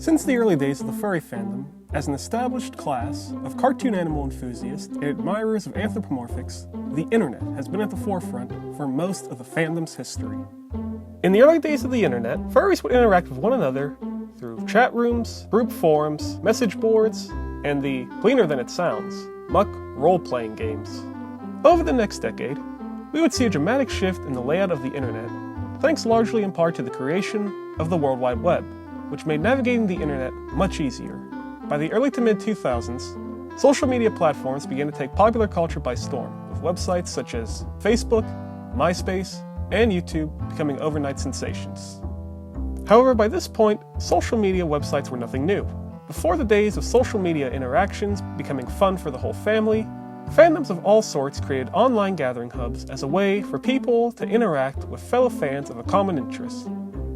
Since the early days of the furry fandom, as an established class of cartoon animal enthusiasts and admirers of anthropomorphics, the internet has been at the forefront for most of the fandom's history. In the early days of the internet, furries would interact with one another through chat rooms, group forums, message boards, and the cleaner than it sounds, muck role-playing games. Over the next decade, we would see a dramatic shift in the layout of the internet, thanks largely in part to the creation of the World Wide Web, which made navigating the internet much easier. By the early to mid-2000s, social media platforms began to take popular culture by storm, with websites such as Facebook, MySpace, and YouTube becoming overnight sensations. However, by this point, social media websites were nothing new. Before the days of social media interactions becoming fun for the whole family, fandoms of all sorts created online gathering hubs as a way for people to interact with fellow fans of a common interest.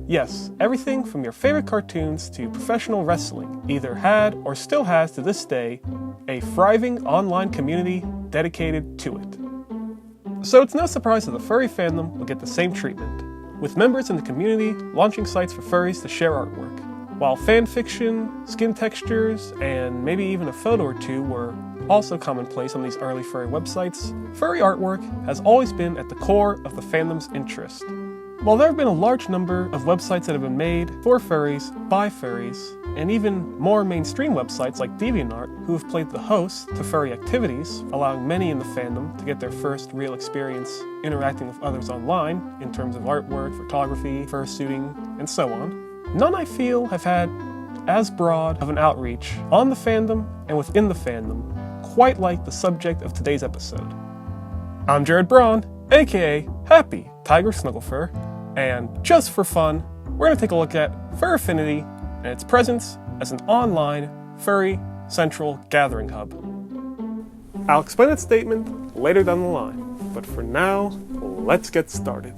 Yes, everything from your favorite cartoons to professional wrestling either had or still has to this day a thriving online community dedicated to it. So it's no surprise that the furry fandom will get the same treatment, with members in the community launching sites for furries to share artwork. While fan fiction, skin textures, and maybe even a photo or two were also commonplace on these early furry websites, furry artwork has always been at the core of the fandom's interest. While there have been a large number of websites that have been made for furries, by furries, and even more mainstream websites like DeviantArt who have played the host to furry activities, allowing many in the fandom to get their first real experience interacting with others online in terms of artwork, photography, fursuiting, and so on, none I feel have had as broad of an outreach on the fandom and within the fandom, quite like the subject of today's episode. I'm Jared Braun, aka Happy Tiger Snugglefur, and just for fun, we're going to take a look at Furaffinity and its presence as an online Furry Central Gathering hub. I'll explain its statement later down the line, but for now, let's get started.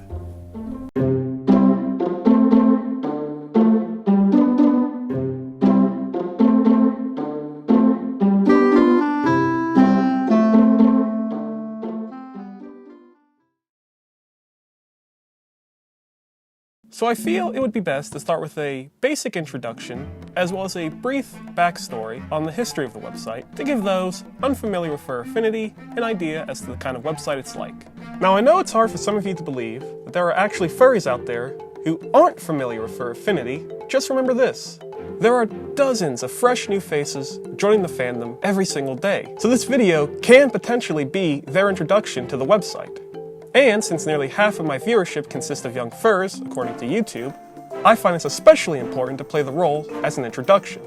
So I feel it would be best to start with a basic introduction, as well as a brief backstory on the history of the website, to give those unfamiliar with Furaffinity an idea as to the kind of website it's like. Now I know it's hard for some of you to believe that there are actually furries out there who aren't familiar with Furaffinity. Just remember this: there are dozens of fresh new faces joining the fandom every single day, so this video can potentially be their introduction to the website. And since nearly half of my viewership consists of young furs, according to YouTube, I find it's especially important to play the role as an introduction,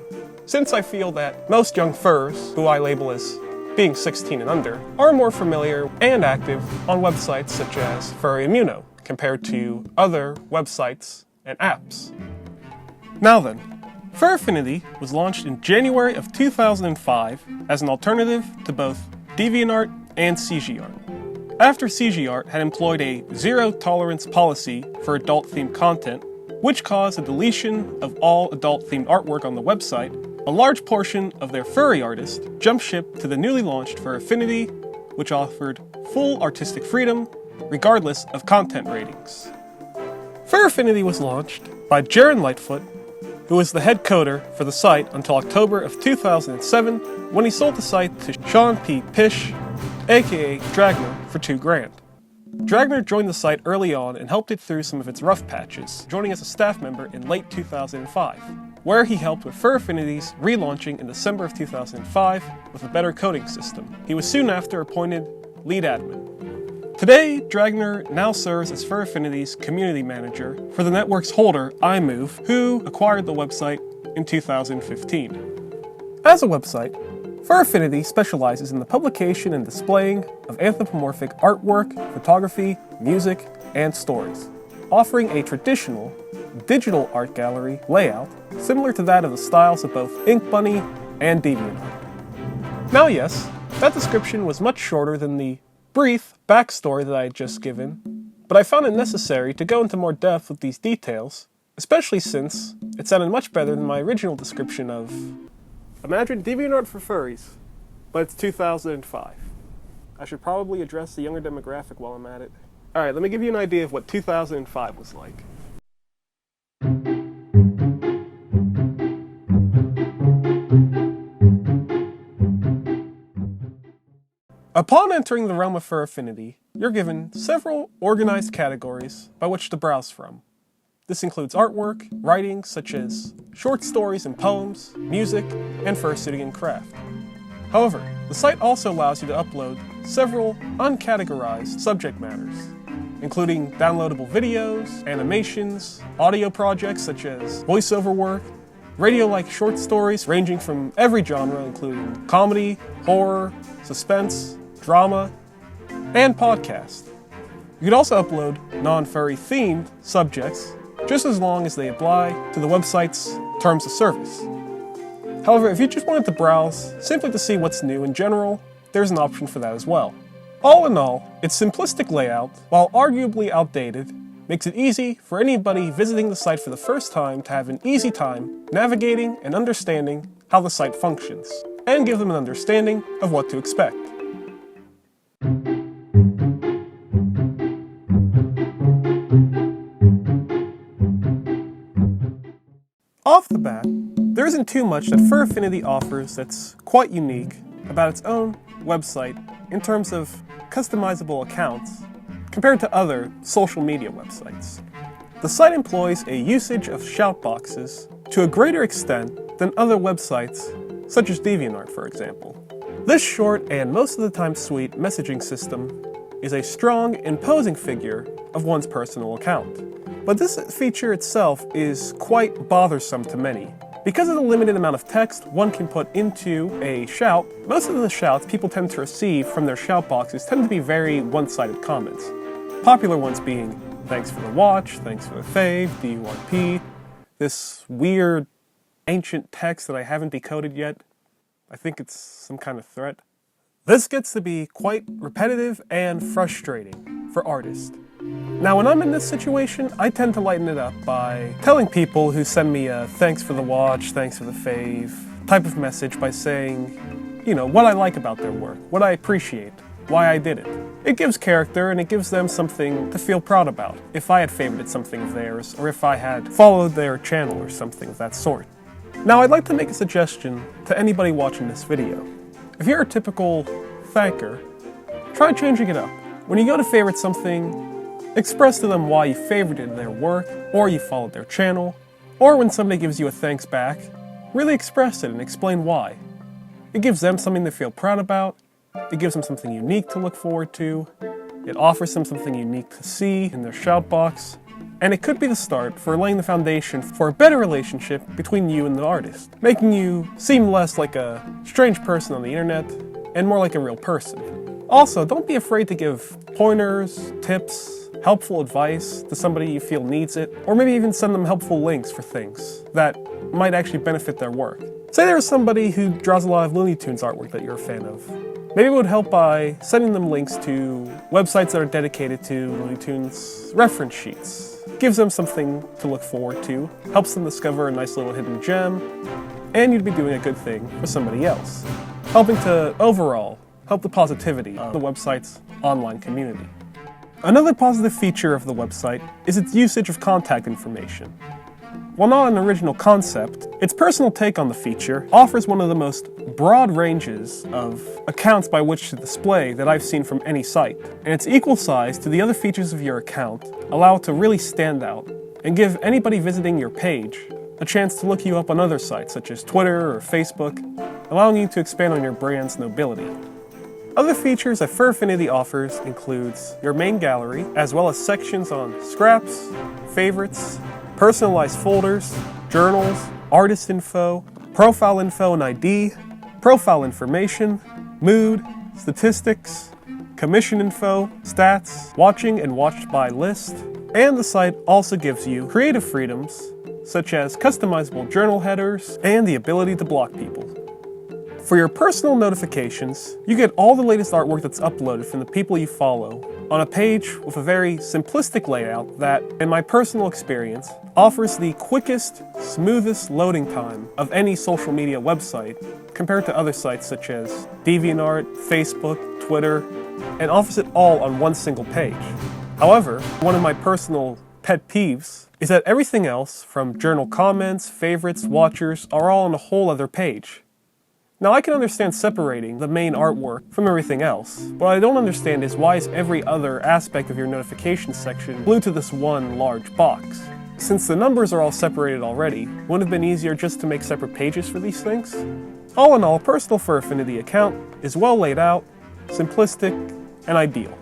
since I feel that most young furs, who I label as being 16 and under, are more familiar and active on websites such as FurryAmino, compared to other websites and apps. Now then, Furaffinity was launched in January of 2005 as an alternative to both DeviantArt and CGArt. After CGArt had employed a zero-tolerance policy for adult-themed content, which caused the deletion of all adult-themed artwork on the website, a large portion of their furry artists jumped ship to the newly launched Furaffinity, which offered full artistic freedom, regardless of content ratings. Furaffinity was launched by Jaron Lightfoot, who was the head coder for the site until October of 2007, when he sold the site to Sean P. Pish, aka Dragner, for $2,000. Dragner joined the site early on and helped it through some of its rough patches, joining as a staff member in late 2005, where he helped with Furaffinity's relaunching in December of 2005 with a better coding system. He was soon after appointed lead admin. Today, Dragner now serves as Furaffinity's community manager for the network's holder, iMove, who acquired the website in 2015. As a website, Furaffinity specializes in the publication and displaying of anthropomorphic artwork, photography, music, and stories, offering a traditional, digital art gallery layout similar to that of the styles of both Ink Bunny and DeviantArt. Now yes, that description was much shorter than the brief backstory that I had just given, but I found it necessary to go into more depth with these details, especially since it sounded much better than my original description of imagine DeviantArt for furries, but it's 2005. I should probably address the younger demographic while I'm at it. Alright, let me give you an idea of what 2005 was like. Upon entering the realm of Furaffinity, you're given several organized categories by which to browse from. This includes artwork, writing such as short stories and poems, music, and fursuiting and craft. However, the site also allows you to upload several uncategorized subject matters, including downloadable videos, animations, audio projects such as voiceover work, radio-like short stories ranging from every genre including comedy, horror, suspense, drama, and podcast. You could also upload non-furry themed subjects just as long as they apply to the website's terms of service. However, if you just wanted to browse simply to see what's new in general, there's an option for that as well. All in all, its simplistic layout, while arguably outdated, makes it easy for anybody visiting the site for the first time to have an easy time navigating and understanding how the site functions, and give them an understanding of what to expect. Off the bat, there isn't too much that Furaffinity offers that's quite unique about its own website in terms of customizable accounts compared to other social media websites. The site employs a usage of shoutboxes to a greater extent than other websites, such as DeviantArt, for example. This short and most of the time sweet messaging system is a strong, imposing figure of one's personal account. But this feature itself is quite bothersome to many. Because of the limited amount of text one can put into a shout, most of the shouts people tend to receive from their shout boxes tend to be very one-sided comments. Popular ones being, thanks for the watch, thanks for the fave, DURP, this weird ancient text that I haven't decoded yet. I think it's some kind of threat. This gets to be quite repetitive and frustrating for artists. Now, when I'm in this situation, I tend to lighten it up by telling people who send me a thanks for the watch, thanks for the fave type of message by saying, what I like about their work, what I appreciate, why I did it. It gives character and it gives them something to feel proud about if I had favorited something of theirs or if I had followed their channel or something of that sort. Now, I'd like to make a suggestion to anybody watching this video. If you're a typical thanker, try changing it up. When you go to favorite something, express to them why you favorited their work, or you followed their channel, or when somebody gives you a thanks back, really express it and explain why. It gives them something to feel proud about, it gives them something unique to look forward to, it offers them something unique to see in their shout box, and it could be the start for laying the foundation for a better relationship between you and the artist, making you seem less like a strange person on the internet and more like a real person. Also, don't be afraid to give pointers, tips, helpful advice to somebody you feel needs it, or maybe even send them helpful links for things that might actually benefit their work. Say there's somebody who draws a lot of Looney Tunes artwork that you're a fan of. Maybe it would help by sending them links to websites that are dedicated to Looney Tunes reference sheets. Gives them something to look forward to, helps them discover a nice little hidden gem, and you'd be doing a good thing for somebody else, helping to overall help the positivity of the website's online community. Another positive feature of the website is its usage of contact information. While not an original concept, its personal take on the feature offers one of the most broad ranges of accounts by which to display that I've seen from any site, and its equal size to the other features of your account allow it to really stand out and give anybody visiting your page a chance to look you up on other sites such as Twitter or Facebook, allowing you to expand on your brand's nobility. Other features that Furaffinity offers includes your main gallery, as well as sections on scraps, favorites, personalized folders, journals, artist info, profile info and ID, profile information, mood, statistics, commission info, stats, watching and watched by list, and the site also gives you creative freedoms such as customizable journal headers and the ability to block people. For your personal notifications, you get all the latest artwork that's uploaded from the people you follow on a page with a very simplistic layout that, in my personal experience, offers the quickest, smoothest loading time of any social media website compared to other sites such as DeviantArt, Facebook, Twitter, and offers it all on one single page. However, one of my personal pet peeves is that everything else, from journal comments, favorites, watchers, are all on a whole other page. Now I can understand separating the main artwork from everything else. What I don't understand is why is every other aspect of your notifications section glued to this one large box? Since the numbers are all separated already, wouldn't it have been easier just to make separate pages for these things? All in all, a personal Furaffinity account is well laid out, simplistic, and ideal.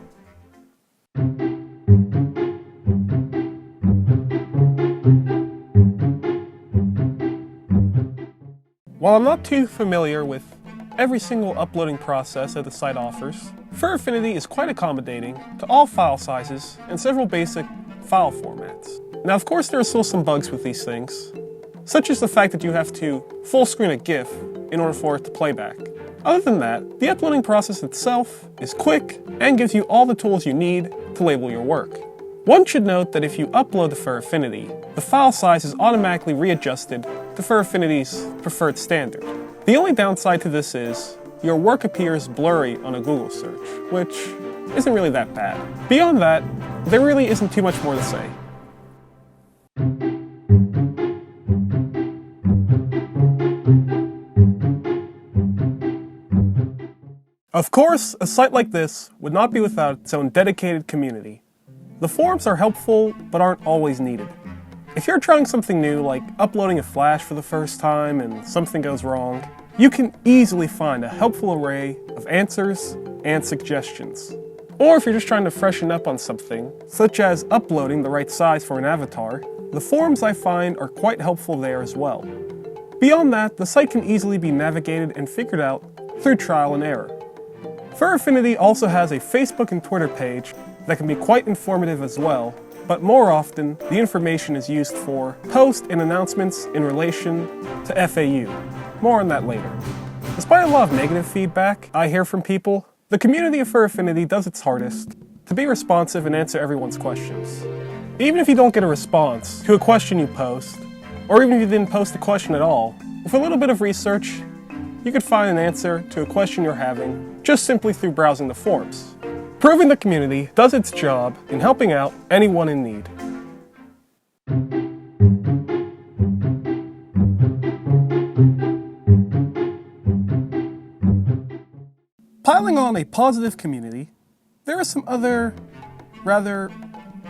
While I'm not too familiar with every single uploading process that the site offers, Furaffinity is quite accommodating to all file sizes and several basic file formats. Now, of course, there are still some bugs with these things, such as the fact that you have to full screen a GIF in order for it to play back. Other than that, the uploading process itself is quick and gives you all the tools you need to label your work. One should note that if you upload to Furaffinity, the file size is automatically readjusted to Furaffinity's preferred standard. The only downside to this is your work appears blurry on a Google search, which isn't really that bad. Beyond that, there really isn't too much more to say. Of course, a site like this would not be without its own dedicated community. The forums are helpful, but aren't always needed. If you're trying something new, like uploading a Flash for the first time and something goes wrong, you can easily find a helpful array of answers and suggestions. Or if you're just trying to freshen up on something, such as uploading the right size for an avatar, the forums I find are quite helpful there as well. Beyond that, the site can easily be navigated and figured out through trial and error. Furaffinity also has a Facebook and Twitter page that can be quite informative as well, but more often, the information is used for posts and announcements in relation to FAU. More on that later. Despite a lot of negative feedback I hear from people, the community of Furaffinity does its hardest to be responsive and answer everyone's questions. Even if you don't get a response to a question you post, or even if you didn't post a question at all, with a little bit of research, you could find an answer to a question you're having just simply through browsing the forums. Proving the community does its job in helping out anyone in need. Piling on a positive community, there are some other, rather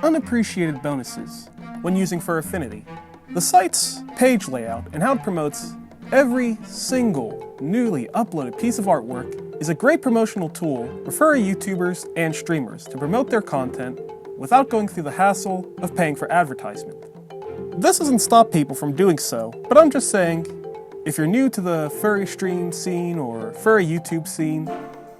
unappreciated bonuses when using Furaffinity. The site's page layout and how it promotes every single newly uploaded piece of artwork is a great promotional tool for furry YouTubers and streamers to promote their content without going through the hassle of paying for advertisement. This doesn't stop people from doing so, but I'm just saying, if you're new to the furry stream scene or furry YouTube scene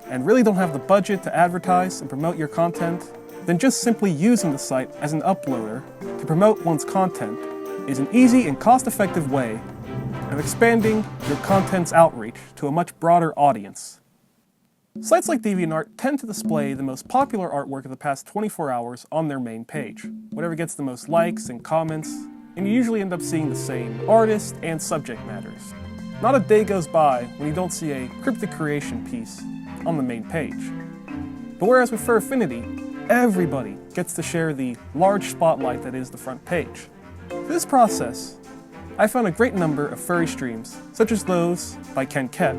and really don't have the budget to advertise and promote your content, then just simply using the site as an uploader to promote one's content is an easy and cost-effective way of expanding your content's outreach to a much broader audience. Sites like DeviantArt tend to display the most popular artwork of the past 24 hours on their main page, whatever gets the most likes and comments, and you usually end up seeing the same artist and subject matters. Not a day goes by when you don't see a cryptic creation piece on the main page. But whereas with Furaffinity, everybody gets to share the large spotlight that is the front page. Through this process, I found a great number of furry streams, such as those by Ken Kett,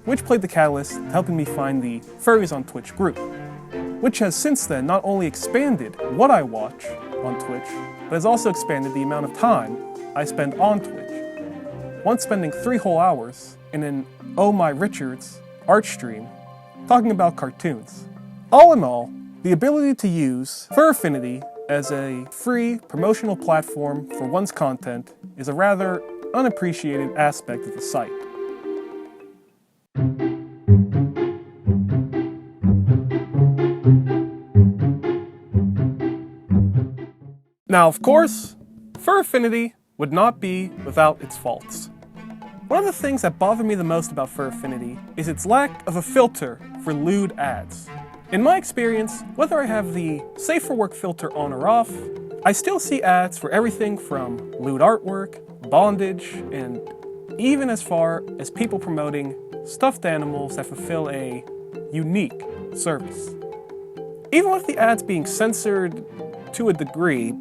which played the catalyst to helping me find the Furries on Twitch group, which has since then not only expanded what I watch on Twitch, but has also expanded the amount of time I spend on Twitch. Once spending 3 whole hours in an Oh My Richards art stream talking about cartoons. All in all, the ability to use Furaffinity as a free promotional platform for one's content is a rather unappreciated aspect of the site. Now, of course, Furaffinity would not be without its faults. One of the things that bother me the most about Furaffinity is its lack of a filter for lewd ads. In my experience, whether I have the Safe for Work filter on or off, I still see ads for everything from lewd artwork, bondage, and even as far as people promoting stuffed animals that fulfill a unique service. Even with the ads being censored to a degree,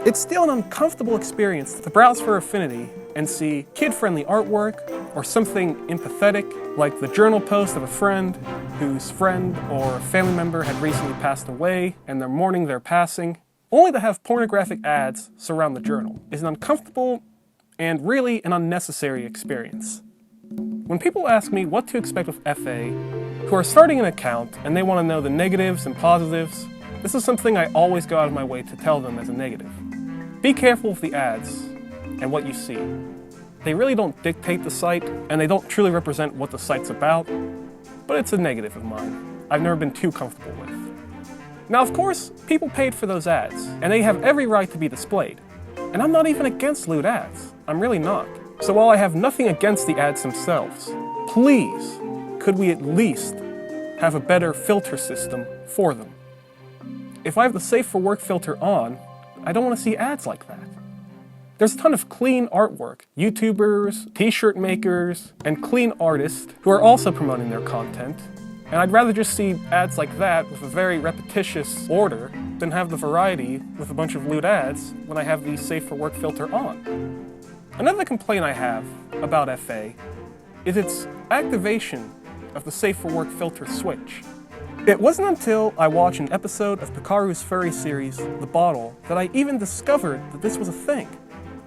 it's still an uncomfortable experience to browse Furaffinity and see kid-friendly artwork or something empathetic, like the journal post of a friend whose friend or family member had recently passed away and they're mourning their passing, only to have pornographic ads surround the journal is an uncomfortable and really an unnecessary experience. When people ask me what to expect with FA, who are starting an account and they want to know the negatives and positives, this is something I always go out of my way to tell them as a negative. Be careful with the ads and what you see. They really don't dictate the site, and they don't truly represent what the site's about, but it's a negative of mine I've never been too comfortable with. Now, of course, people paid for those ads, and they have every right to be displayed. And I'm not even against lewd ads. I'm really not. So while I have nothing against the ads themselves, please, could we at least have a better filter system for them? If I have the Safe for Work filter on, I don't want to see ads like that. There's a ton of clean artwork, YouTubers, t-shirt makers, and clean artists who are also promoting their content, and I'd rather just see ads like that with a very repetitious order than have the variety with a bunch of lewd ads when I have the Safe for Work filter on. Another complaint I have about FA is its activation of the Safe for Work filter switch. It wasn't until I watched an episode of Pikaru's furry series, The Bottle, that I even discovered that this was a thing.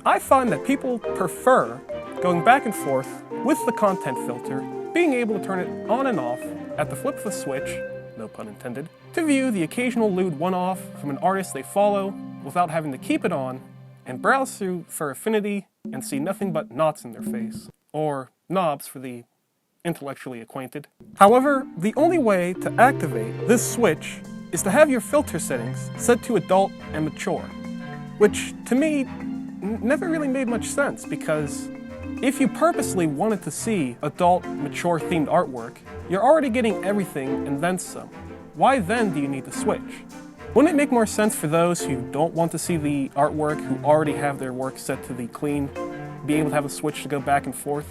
I find that people prefer going back and forth with the content filter, being able to turn it on and off at the flip of the switch, no pun intended, to view the occasional lewd one-off from an artist they follow without having to keep it on and browse through Furaffinity and see nothing but knots in their face, or knobs for the intellectually acquainted. However, the only way to activate this switch is to have your filter settings set to adult and mature, which to me never really made much sense, because if you purposely wanted to see adult, mature themed artwork, you're already getting everything and then some. Why then do you need to switch? Wouldn't it make more sense for those who don't want to see the artwork, who already have their work set to the clean, be able to have a switch to go back and forth?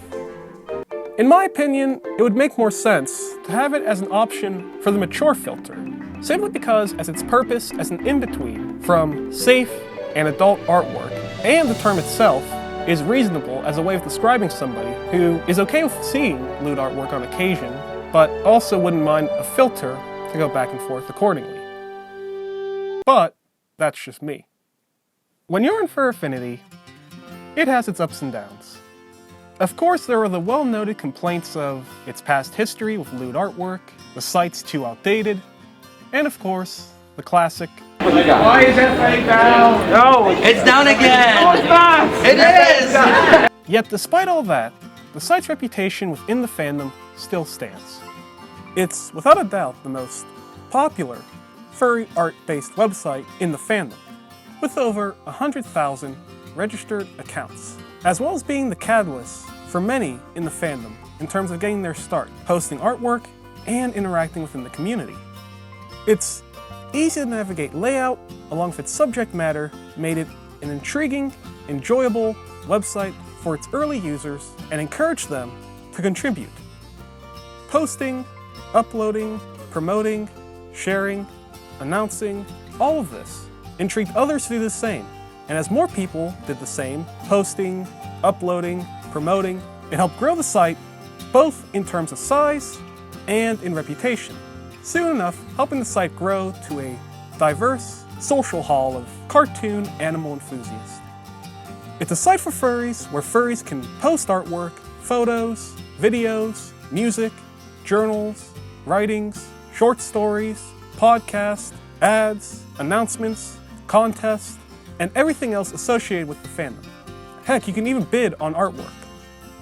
In my opinion, it would make more sense to have it as an option for the mature filter, simply because as its purpose as an in-between from safe and adult artwork, and the term itself is reasonable as a way of describing somebody who is okay with seeing lewd artwork on occasion, but also wouldn't mind a filter to go back and forth accordingly. But that's just me. When you're in Furaffinity, it has its ups and downs. Of course, there are the well-noted complaints of its past history with lewd artwork, the site's too outdated, and of course, the classic, why is FA down? No, it's down again. No, it's not. It is. Yet despite all that, the site's reputation within the fandom still stands. It's without a doubt the most popular furry art-based website in the fandom, with over 100,000 registered accounts, as well as being the catalyst for many in the fandom in terms of getting their start, posting artwork, and interacting within the community. It's easy to navigate layout, along with its subject matter, made it an intriguing, enjoyable website for its early users and encouraged them to contribute. Posting, uploading, promoting, sharing, announcing, all of this intrigued others to do the same. And as more people did the same, posting, uploading, promoting, it helped grow the site both in terms of size and in reputation. Soon enough, helping the site grow to a diverse social hall of cartoon animal enthusiasts. It's a site for furries where furries can post artwork, photos, videos, music, journals, writings, short stories, podcasts, ads, announcements, contests, and everything else associated with the fandom. Heck, you can even bid on artwork.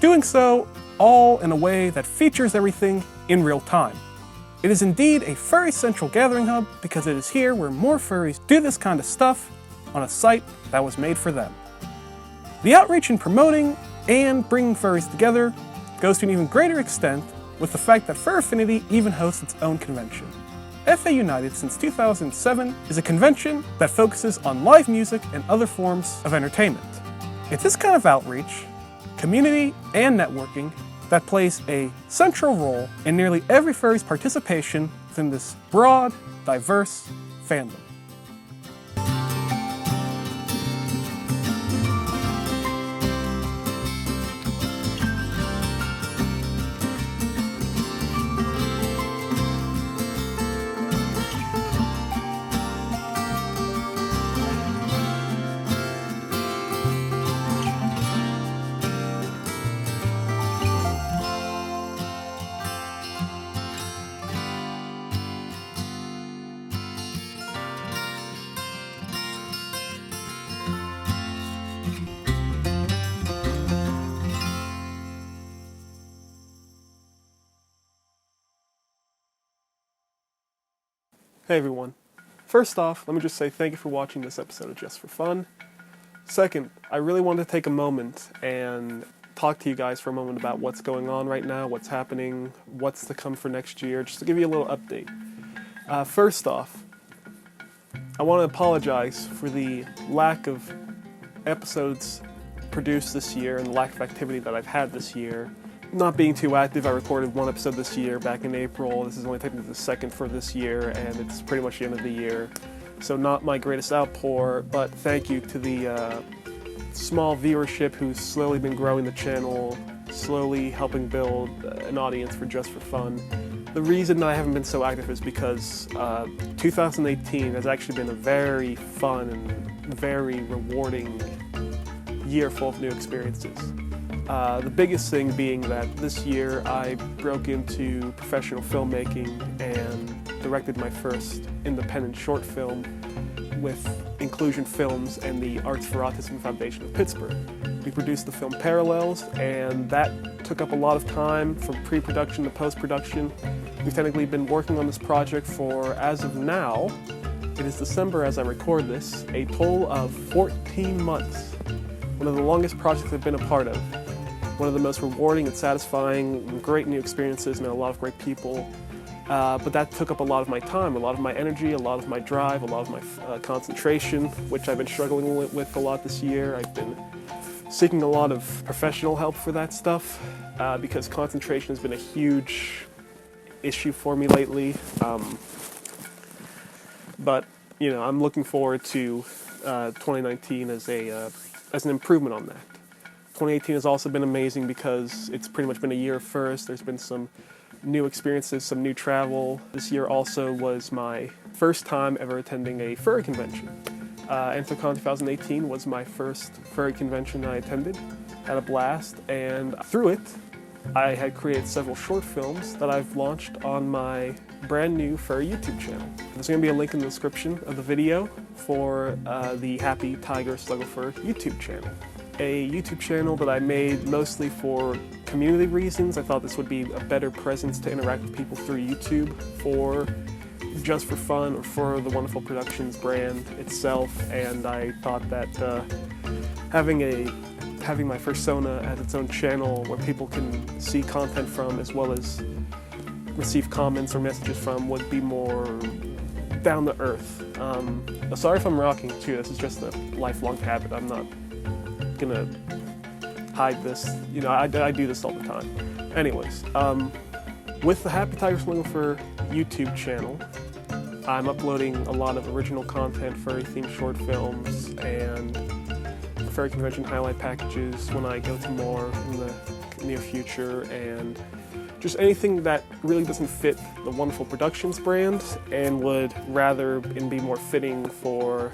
Doing so all in a way that features everything in real time. It is indeed a Furry Central Gathering hub because it is here where more furries do this kind of stuff on a site that was made for them. The outreach in promoting and bringing furries together goes to an even greater extent with the fact that Furaffinity even hosts its own convention. FA United since 2007 is a convention that focuses on live music and other forms of entertainment. It's this kind of outreach, community, and networking that plays a central role in nearly every furry's participation within this broad, diverse fandom. Hey everyone. First off, let me just say thank you for watching this episode of Just for Fun. Second, I really wanted to take a moment and talk to you guys for a moment about what's going on right now, what's happening, what's to come for next year, just to give you a little update. First off, I want to apologize for the lack of episodes produced this year and the lack of activity that I've had this year. Not being too active, I recorded one episode this year back in April. This is only technically the second for this year, and it's pretty much the end of the year. So not my greatest outpour, but thank you to the small viewership who's slowly been growing the channel, slowly helping build an audience for Just for Fun. The reason I haven't been so active is because 2018 has actually been a very fun and very rewarding year full of new experiences. The biggest thing being that this year I broke into professional filmmaking and directed my first independent short film with Inclusion Films and the Arts for Autism Foundation of Pittsburgh. We produced the film Parallels, and that took up a lot of time from pre-production to post-production. We've technically been working on this project for, as of now, it is December as I record this, a total of 14 months. One of the longest projects I've been a part of. One of the most rewarding and satisfying, great new experiences, met a lot of great people. But that took up a lot of my time, a lot of my energy, a lot of my drive, a lot of my concentration, which I've been struggling with a lot this year. I've been seeking a lot of professional help for that stuff because concentration has been a huge issue for me lately. But you know, I'm looking forward to 2019 as an improvement on that. 2018 has also been amazing because it's pretty much been a year of firsts. There's been some new experiences, some new travel. This year also was my first time ever attending a furry convention. Anthrocon 2018 was my first furry convention I attended. Had a blast, and through it, I had created several short films that I've launched on my brand new furry YouTube channel. There's going to be a link in the description of the video for the Happy Tiger Snugglefur YouTube channel. A YouTube channel that I made mostly for community reasons. I thought this would be a better presence to interact with people through YouTube for Just for Fun or for the Wonderful Productions brand itself, and I thought that having my persona as its own channel where people can see content from as well as receive comments or messages from would be more down to earth. Sorry if I'm rocking too, this is just a lifelong habit. I'm not gonna hide this, you know, I do this all the time. Anyways, with the Happy Tiger Snugglefur YouTube channel, I'm uploading a lot of original content, furry themed short films, and furry convention highlight packages when I go to more in the near future, and just anything that really doesn't fit the Wonderful Productions brand and would rather and be more fitting for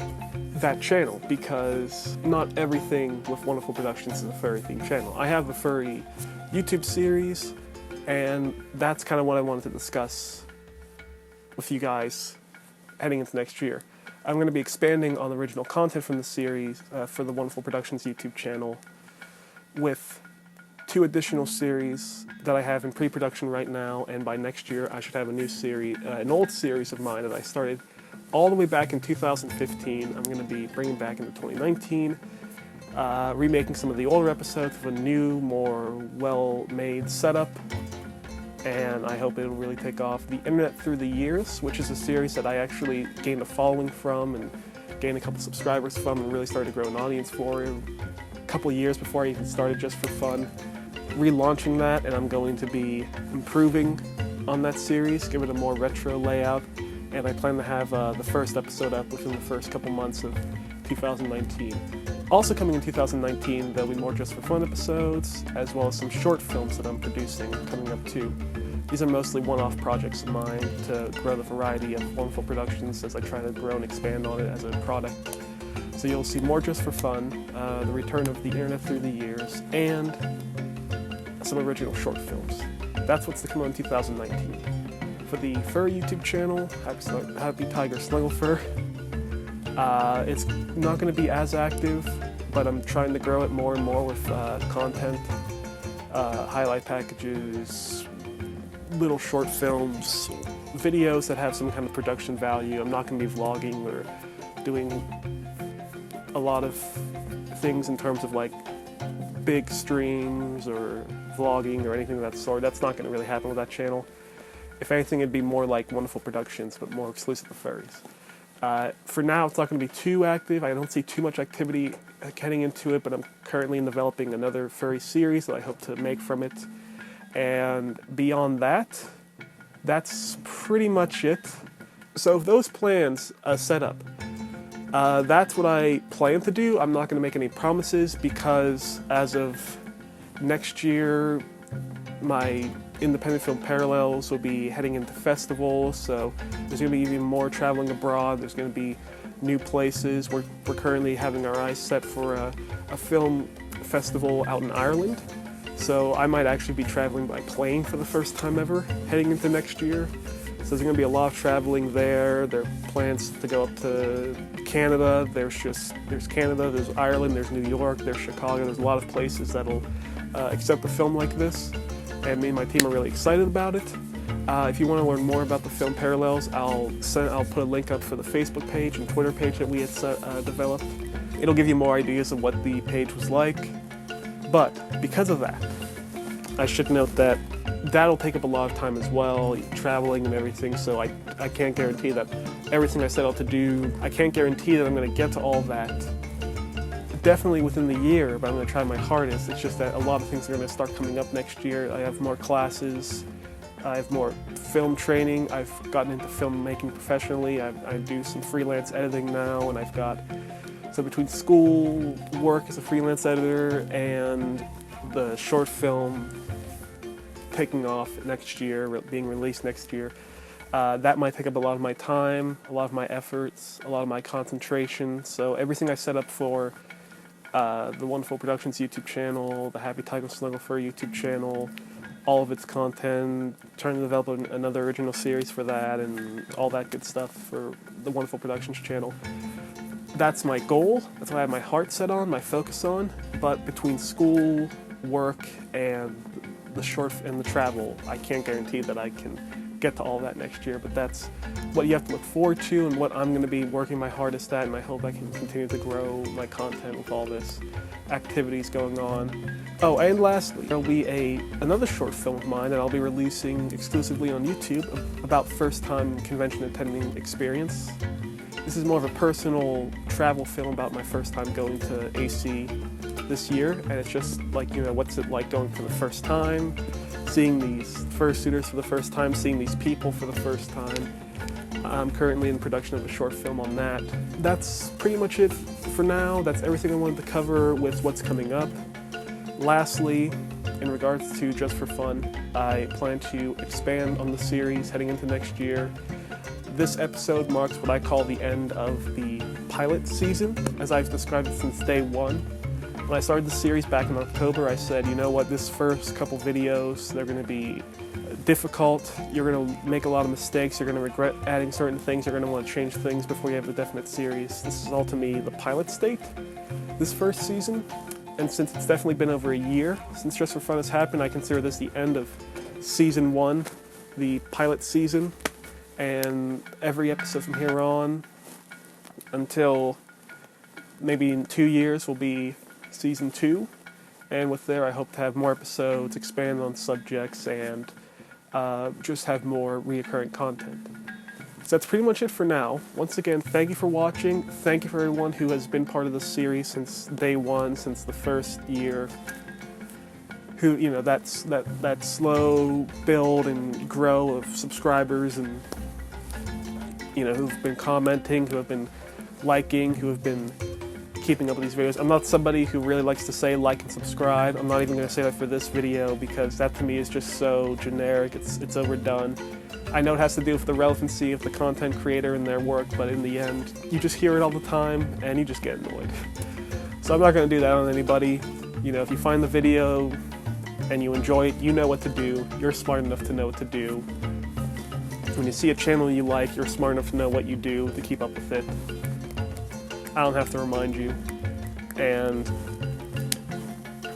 that channel, because not everything with Wonderful Productions is a furry themed channel. I have a furry YouTube series, and that's kind of what I wanted to discuss with you guys heading into next year. I'm going to be expanding on the original content from the series for the Wonderful Productions YouTube channel with 2 additional series that I have in pre-production right now, and by next year I should have a new series, an old series of mine that I started all the way back in 2015. I'm going to be bringing back into 2019, remaking some of the older episodes with a new, more well-made setup, and I hope it'll really take off. The Internet Through the Years, which is a series that I actually gained a following from and gained a couple subscribers from and really started to grow an audience for a couple years before I even started Just for Fun. Relaunching that, and I'm going to be improving on that series, give it a more retro layout, and I plan to have the first episode up within the first couple months of 2019. Also coming in 2019, there'll be more Just for Fun episodes, as well as some short films that I'm producing coming up too. These are mostly one-off projects of mine to grow the variety of Wonderful Productions as I try to grow and expand on it as a product. So you'll see more Just for Fun, the return of the Internet Through the Years, and some original short films. That's what's to come on in 2019. For the Furry YouTube channel, Happy Tiger Snugglefur, it's not going to be as active, but I'm trying to grow it more and more with content, highlight packages, little short films, videos that have some kind of production value. I'm not going to be vlogging or doing a lot of things in terms of like big streams or vlogging or anything of that sort. That's not going to really happen with that channel. If anything, it'd be more like Wonderful Productions, but more exclusive to furries. For now, it's not going to be too active. I don't see too much activity heading into it, but I'm currently developing another furry series that I hope to make from it. And beyond that, that's pretty much it. So if those plans set up, that's what I plan to do. I'm not going to make any promises because as of next year, my independent film parallels will be heading into festivals, so there's going to be even more traveling abroad. There's going to be new places. We're currently having our eyes set for a film festival out in Ireland, so I might actually be traveling by plane for the first time ever heading into next year. So there's going to be a lot of traveling there. There are plans to go up to Canada. There's Canada, there's Ireland, there's New York, there's Chicago. There's a lot of places that'll accept a film like this, and me and my team are really excited about it. If you want to learn more about the film parallels, I'll put a link up for the Facebook page and Twitter page that we had developed. It'll give you more ideas of what the page was like. But because of that, I should note that that'll take up a lot of time as well, traveling and everything, so I can't guarantee that everything I set out to do, I can't guarantee that I'm going to get to all that definitely within the year, but I'm going to try my hardest. It's just that a lot of things are going to start coming up next year. I have more classes, I have more film training, I've gotten into filmmaking professionally, I do some freelance editing now, and so between school, work as a freelance editor, and the short film taking off next year, being released next year, that might take up a lot of my time, a lot of my efforts, a lot of my concentration. So everything I set up for the Wonderful Productions YouTube channel, the Happy Tiger Snugglefur YouTube channel, all of its content, trying to develop another original series for that, and all that good stuff for the Wonderful Productions channel. That's my goal. That's what I have my heart set on, my focus on. But between school, work, and the short and the travel, I can't guarantee that I can get to all that next year, but that's what you have to look forward to and what I'm going to be working my hardest at, and I hope I can continue to grow my content with all this activities going on. Oh, and lastly, there'll be another short film of mine that I'll be releasing exclusively on YouTube about first-time convention attending experience. This is more of a personal travel film about my first time going to AC this year, and it's just like, what's it like going for the first time, seeing these fursuiters for the first time, seeing these people for the first time. I'm currently in production of a short film on that. That's pretty much it for now. That's everything I wanted to cover with what's coming up. Lastly, in regards to Just for Fun, I plan to expand on the series heading into next year. This episode marks what I call the end of the pilot season, as I've described it since day one. When I started the series back in October, I said, you know what, this first couple videos, they're going to be difficult, you're going to make a lot of mistakes, you're going to regret adding certain things, you're going to want to change things before you have a definite series. This is all to me the pilot state, this first season, and since it's definitely been over a year since Just for Fun has happened, I consider this the end of season 1, the pilot season, and every episode from here on until maybe in 2 years will be season 2, and with there I hope to have more episodes, expand on subjects, and just have more reoccurring content. So that's pretty much it for now. Once again, thank you for watching. Thank you for everyone who has been part of this series since day one, since the first year. Who, that slow build and grow of subscribers, and who've been commenting, who have been liking, who have been keeping up with these videos. I'm not somebody who really likes to say like and subscribe. I'm not even going to say that for this video because that to me is just so generic, it's overdone. I know it has to do with the relevancy of the content creator and their work, but in the end, you just hear it all the time and you just get annoyed. So I'm not going to do that on anybody. If you find the video and you enjoy it, you know what to do. You're smart enough to know what to do. When you see a channel you like, you're smart enough to know what you do to keep up with it. I don't have to remind you. And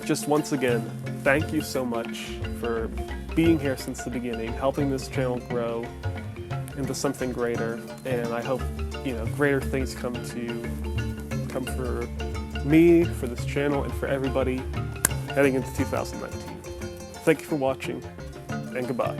just once again, thank you so much for being here since the beginning, helping this channel grow, into something greater, and I hope, you know, greater things come for me, for this channel, and for everybody heading into 2019. Thank you for watching, and goodbye.